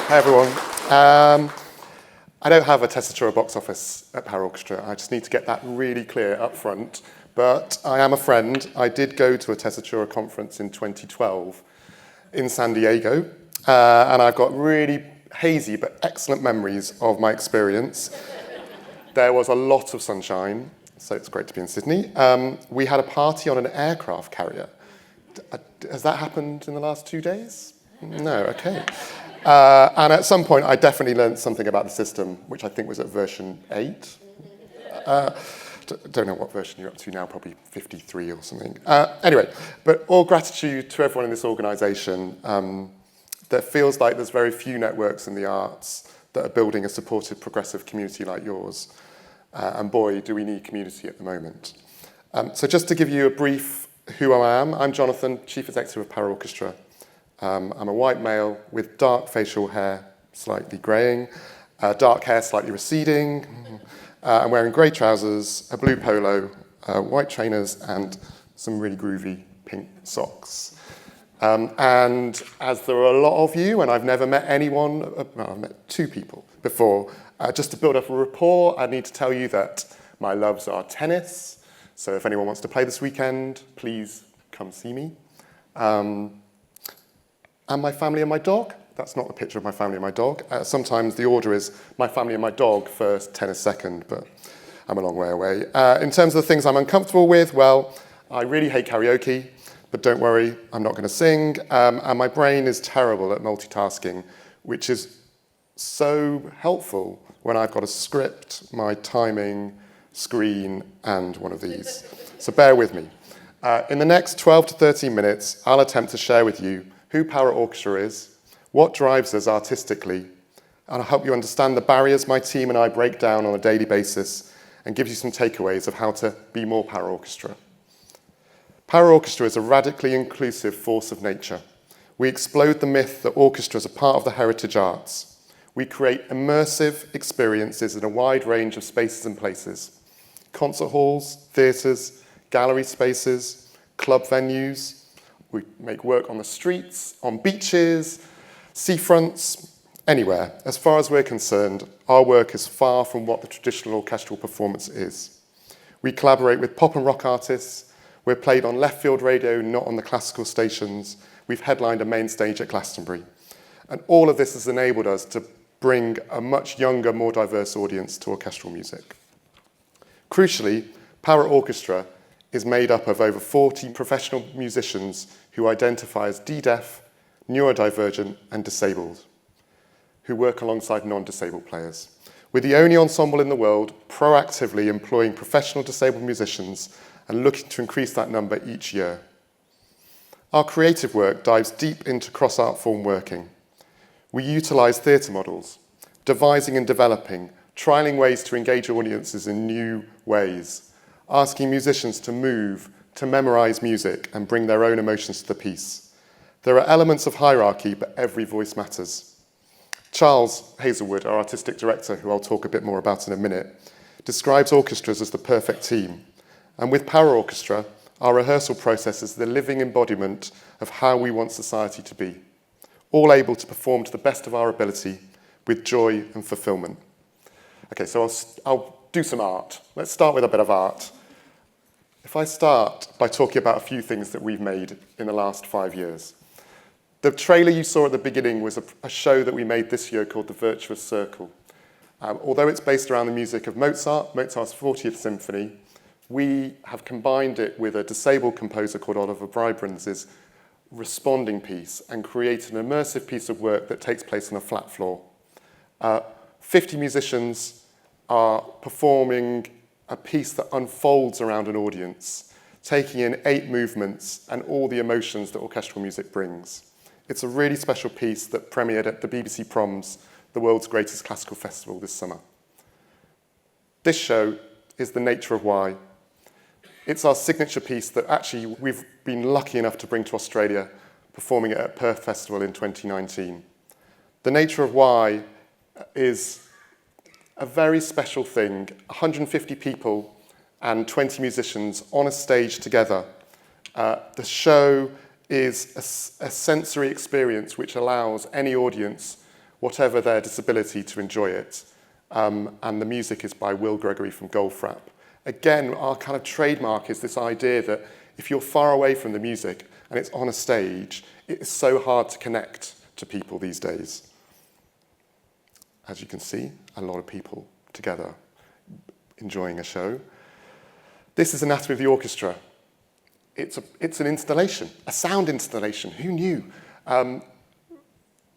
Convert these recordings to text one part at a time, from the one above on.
Hi everyone. I don't have a Tessitura box office at Paraorchestra. I just need to get that really clear up front. But I am a friend. I did go to a Tessitura conference in 2012 in San Diego. And I've got really hazy but excellent memories of my experience. There was a lot of sunshine, so it's great to be in Sydney. We had a party on an aircraft carrier. Has that happened in the last 2 days? No, okay. And at some point, I definitely learned something about the system, which I think was at version 8. Don't know what version you're up to now, probably 53 or something. Anyway, but all gratitude to everyone in this organisation. There feels like there's very few networks in the arts that are building a supportive, progressive community like yours. And boy, do we need community at the moment. So just to give you a brief who I am, I'm Jonathan, Chief Executive of Paraorchestra. I'm a white male with dark facial hair, slightly greying, dark hair slightly receding. I'm wearing grey trousers, a blue polo, white trainers, and some really groovy pink socks. And as there are a lot of you, and I've never met anyone, well, I've met 2 people before, just to build up a rapport, I need to tell you that my loves are tennis. So if anyone wants to play this weekend, please come see me. And my family and my dog. That's not the picture of my family and my dog. Sometimes the order is my family and my dog first, tennis second, but I'm a long way away. In terms of the things I'm uncomfortable with, well, I really hate karaoke, but don't worry, I'm not going to sing. And my brain is terrible at multitasking, which is so helpful when I've got a script, my timing, screen, and one of these. So bear with me. In the next 12 to 13 minutes, I'll attempt to share with you who Paraorchestra is, what drives us artistically, and I'll help you understand the barriers my team and I break down on a daily basis and give you some takeaways of how to be more Paraorchestra. Paraorchestra is a radically inclusive force of nature. We explode the myth that orchestras are part of the heritage arts. We create immersive experiences in a wide range of spaces and places. Concert halls, theatres, gallery spaces, club venues. We make work on the streets, on beaches, seafronts, anywhere. As far as we're concerned, our work is far from what the traditional orchestral performance is. We collaborate with pop and rock artists. We're played on left field radio, not on the classical stations. We've headlined a main stage at Glastonbury. And all of this has enabled us to bring a much younger, more diverse audience to orchestral music. Crucially, Paraorchestra is made up of over 40 professional musicians who identify as D-deaf, neurodivergent, and disabled, who work alongside non-disabled players. We're the only ensemble in the world proactively employing professional disabled musicians and looking to increase that number each year. Our creative work dives deep into cross-art form working. We utilise theatre models, devising and developing, trialling ways to engage audiences in new ways, asking musicians to move, to memorise music and bring their own emotions to the piece. There are elements of hierarchy, but every voice matters. Charles Hazelwood, our artistic director, who I'll talk a bit more about in a minute, describes orchestras as the perfect team. And with Paraorchestra, our rehearsal process is the living embodiment of how we want society to be, all able to perform to the best of our ability with joy and fulfilment. Okay, so I'll do some art. Let's start with a bit of art. If I start by talking about a few things that we've made in the last 5 years. The trailer you saw at the beginning was a show that we made this year called The Virtuous Circle. Although it's based around the music of Mozart's 40th Symphony, we have combined it with a disabled composer called Oliver Brybrands' responding piece and created an immersive piece of work that takes place on a flat floor. 50 musicians are performing a piece that unfolds around an audience, taking in 8 movements and all the emotions that orchestral music brings. It's a really special piece that premiered at the BBC Proms, the world's greatest classical festival this summer. This show is The Nature of Why. It's our signature piece that actually we've been lucky enough to bring to Australia, performing it at Perth Festival in 2019. The Nature of Why is a very special thing. 150 people and 20 musicians on a stage together. The show is a sensory experience which allows any audience whatever their disability, to enjoy it. And the music is by Will Gregory from Goldfrapp. Again, our kind of trademark is this idea that if you're far away from the music and it's on a stage, it's so hard to connect to people these days. As you can see, a lot of people together enjoying a show. This is Anatomy of the Orchestra. It's an installation, a sound installation. Who knew?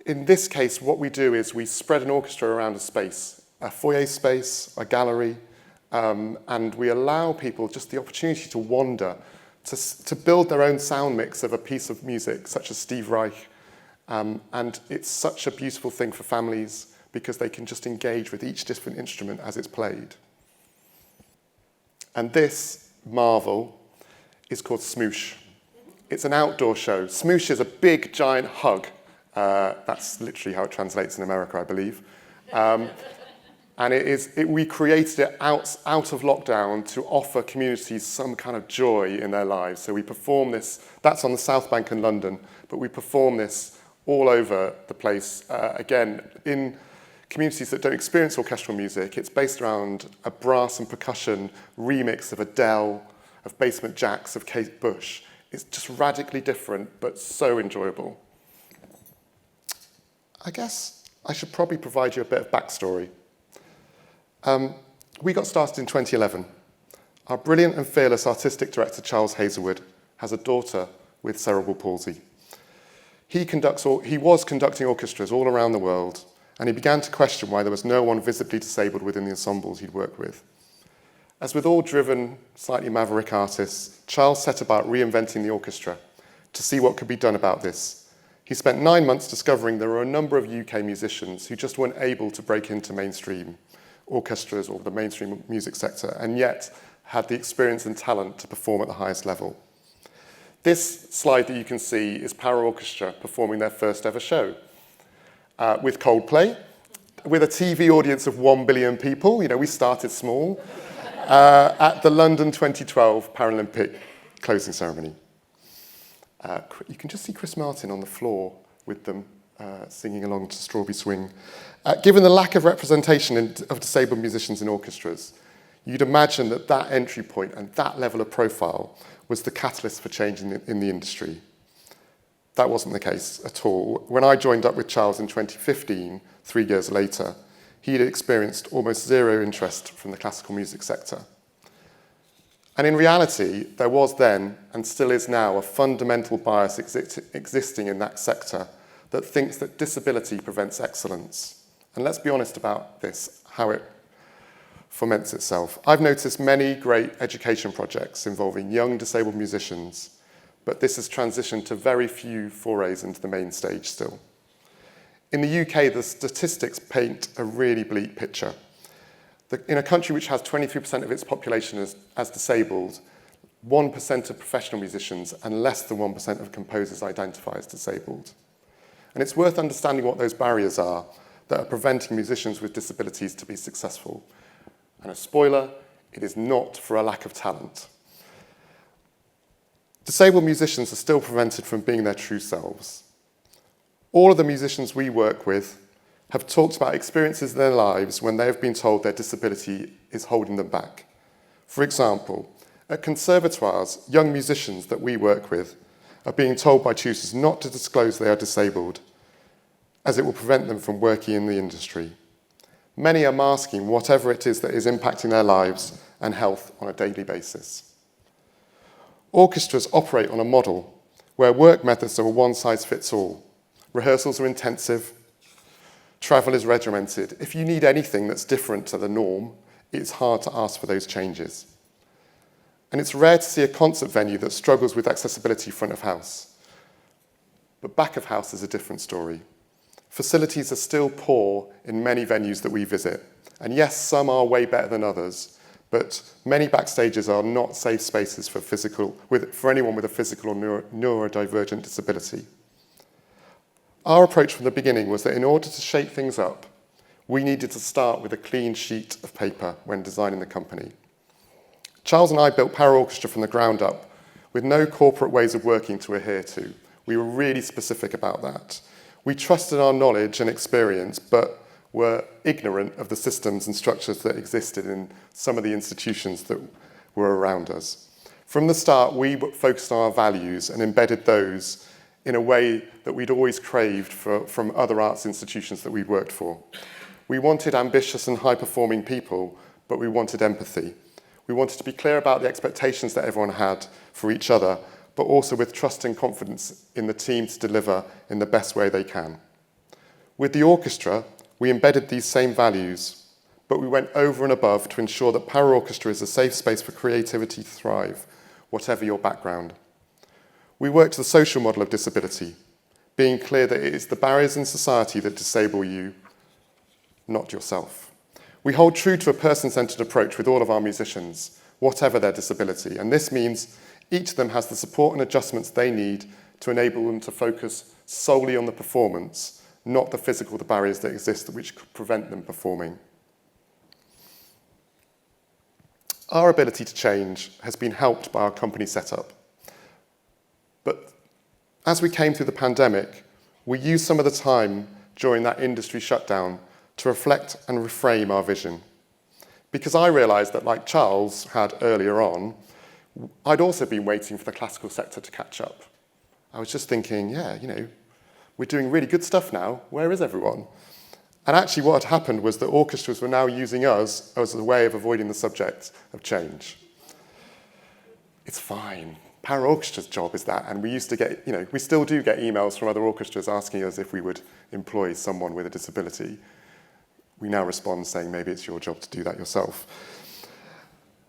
In this case, what we do is we spread an orchestra around a space, a foyer space, a gallery, and we allow people just the opportunity to wander, to build their own sound mix of a piece of music, such as Steve Reich. And it's such a beautiful thing for families because they can just engage with each different instrument as it's played. And this marvel is called Smoosh. It's an outdoor show. Smoosh is a big, giant hug. That's literally how it translates in America, I believe. And we created it out of lockdown to offer communities some kind of joy in their lives. So we perform this, that's on the South Bank in London, but we perform this all over the place. Again, in communities that don't experience orchestral music, it's based around a brass and percussion remix of Adele, of Basement Jaxx, of Kate Bush. It's just radically different, but so enjoyable. I guess I should probably provide you a bit of backstory. We got started in 2011. Our brilliant and fearless artistic director, Charles Hazelwood, has a daughter with cerebral palsy. He was conducting orchestras all around the world, and he began to question why there was no one visibly disabled within the ensembles he'd worked with. As with all driven, slightly maverick artists, Charles set about reinventing the orchestra to see what could be done about this. He spent 9 months discovering there were a number of UK musicians who just weren't able to break into mainstream orchestras or the mainstream music sector, and yet had the experience and talent to perform at the highest level. This slide that you can see is Paraorchestra performing their first ever show with Coldplay, with a TV audience of 1 billion people. You know, we started small, at the London 2012 Paralympic closing ceremony. You can just see Chris Martin on the floor with them singing along to Strawberry Swing. Given the lack of representation of disabled musicians in orchestras, you'd imagine that that entry point and that level of profile was the catalyst for change in the industry. That wasn't the case at all. When I joined up with Charles in 2015, 3 years later, he had experienced almost zero interest from the classical music sector. And in reality, there was then, and still is now, a fundamental bias existing in that sector that thinks that disability prevents excellence. And let's be honest about this, how it foments itself. I've noticed many great education projects involving young disabled musicians, but this has transitioned to very few forays into the main stage still. In the UK, the statistics paint a really bleak picture. In a country which has 23% of its population as disabled, 1% of professional musicians and less than 1% of composers identify as disabled. And it's worth understanding what those barriers are that are preventing musicians with disabilities to be successful. And a spoiler, it is not for a lack of talent. Disabled musicians are still prevented from being their true selves. All of the musicians we work with have talked about experiences in their lives when they have been told their disability is holding them back. For example, at conservatoires, young musicians that we work with are being told by tutors not to disclose they are disabled, as it will prevent them from working in the industry. Many are masking whatever it is that is impacting their lives and health on a daily basis. Orchestras operate on a model where work methods are a one-size-fits-all. Rehearsals are intensive, travel is regimented. If you need anything that's different to the norm, it's hard to ask for those changes. And it's rare to see a concert venue that struggles with accessibility front of house. But back of house is a different story. Facilities are still poor in many venues that we visit. And yes, some are way better than others, but many backstages are not safe spaces for anyone with a physical or neurodivergent disability. Our approach from the beginning was that in order to shake things up, we needed to start with a clean sheet of paper when designing the company. Charles and I built Paraorchestra from the ground up with no corporate ways of working to adhere to. We were really specific about that. We trusted our knowledge and experience, but were ignorant of the systems and structures that existed in some of the institutions that were around us. From the start, we focused on our values and embedded those in a way that we'd always craved from other arts institutions that we'd worked for. We wanted ambitious and high-performing people, but we wanted empathy. We wanted to be clear about the expectations that everyone had for each other, but also with trust and confidence in the team to deliver in the best way they can. With the orchestra, we embedded these same values, but we went over and above to ensure that Paraorchestra is a safe space for creativity to thrive, whatever your background. We worked the social model of disability, being clear that it is the barriers in society that disable you, not yourself. We hold true to a person-centered approach with all of our musicians, whatever their disability, and this means each of them has the support and adjustments they need to enable them to focus solely on the performance, not the physical barriers that exist which could prevent them performing. Our ability to change has been helped by our company setup. But as we came through the pandemic, we used some of the time during that industry shutdown to reflect and reframe our vision. Because I realised that, like Charles had earlier on, I'd also been waiting for the classical sector to catch up. I was just thinking, yeah, we're doing really good stuff now. Where is everyone? And actually what had happened was that orchestras were now using us as a way of avoiding the subject of change. It's fine. Paraorchestra's job is that, and we used to get, we still do get emails from other orchestras asking us if we would employ someone with a disability. We now respond saying maybe it's your job to do that yourself.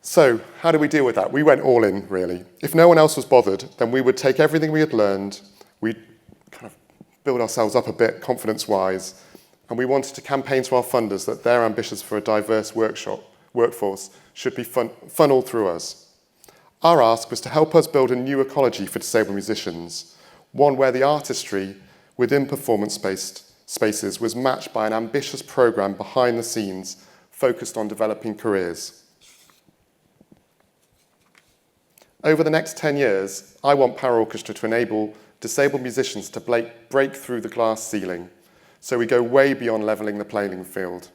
So how do we deal with that? We went all in, really. If no one else was bothered, then we would take everything we had learned, we'd kind of build ourselves up a bit confidence-wise, and we wanted to campaign to our funders that their ambitions for a diverse workforce should be funneled through us. Our ask was to help us build a new ecology for disabled musicians, one where the artistry within performance-based spaces was matched by an ambitious programme behind the scenes focused on developing careers. Over the next 10 years, I want Paraorchestra to enable disabled musicians to break through the glass ceiling, so we go way beyond levelling the playing field.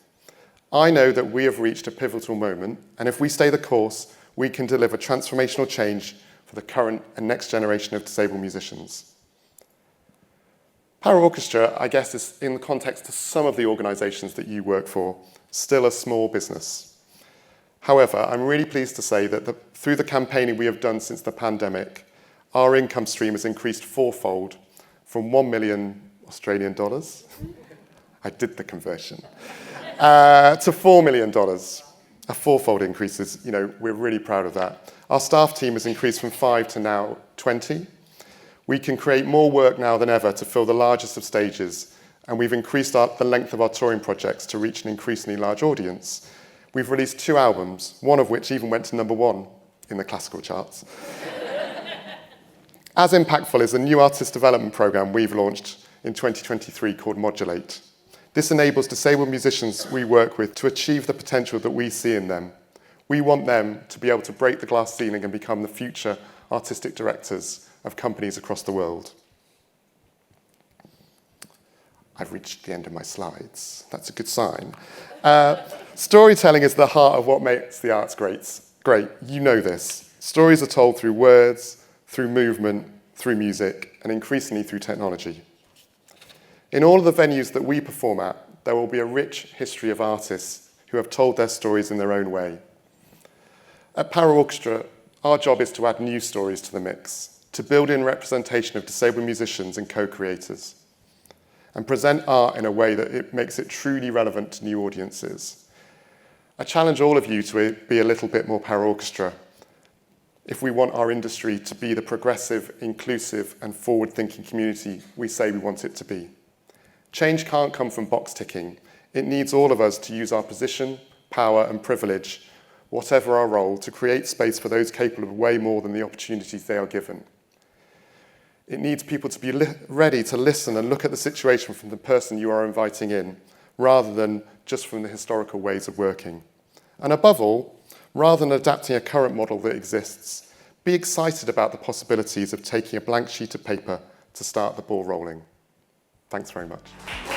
I know that we have reached a pivotal moment, and if we stay the course, we can deliver transformational change for the current and next generation of disabled musicians. Paraorchestra, I guess, is in the context of some of the organisations that you work for, still a small business. However, I'm really pleased to say that through the campaigning we have done since the pandemic, our income stream has increased fourfold from 1 million Australian dollars, I did the conversion, to $4 million. A fourfold increase is, we're really proud of that. Our staff team has increased from 5 to now 20. We can create more work now than ever to fill the largest of stages, and we've increased the length of our touring projects to reach an increasingly large audience. We've released 2 albums, one of which even went to #1 in the classical charts. As impactful is the new artist development programme we've launched in 2023 called Modulate. This enables disabled musicians we work with to achieve the potential that we see in them. We want them to be able to break the glass ceiling and become the future artistic directors of companies across the world. I've reached the end of my slides. That's a good sign. Storytelling is the heart of what makes the arts great. You know this. Stories are told through words, through movement, through music, and increasingly through technology. In all of the venues that we perform at, there will be a rich history of artists who have told their stories in their own way. At Paraorchestra, our job is to add new stories to the mix, to build in representation of disabled musicians and co-creators, and present art in a way that it makes it truly relevant to new audiences. I challenge all of you to be a little bit more Paraorchestra if we want our industry to be the progressive, inclusive, and forward-thinking community we say we want it to be. Change can't come from box ticking. It needs all of us to use our position, power, and privilege, whatever our role, to create space for those capable of way more than the opportunities they are given. It needs people to be ready to listen and look at the situation from the person you are inviting in, rather than just from the historical ways of working. And above all, rather than adapting a current model that exists, be excited about the possibilities of taking a blank sheet of paper to start the ball rolling. Thanks very much.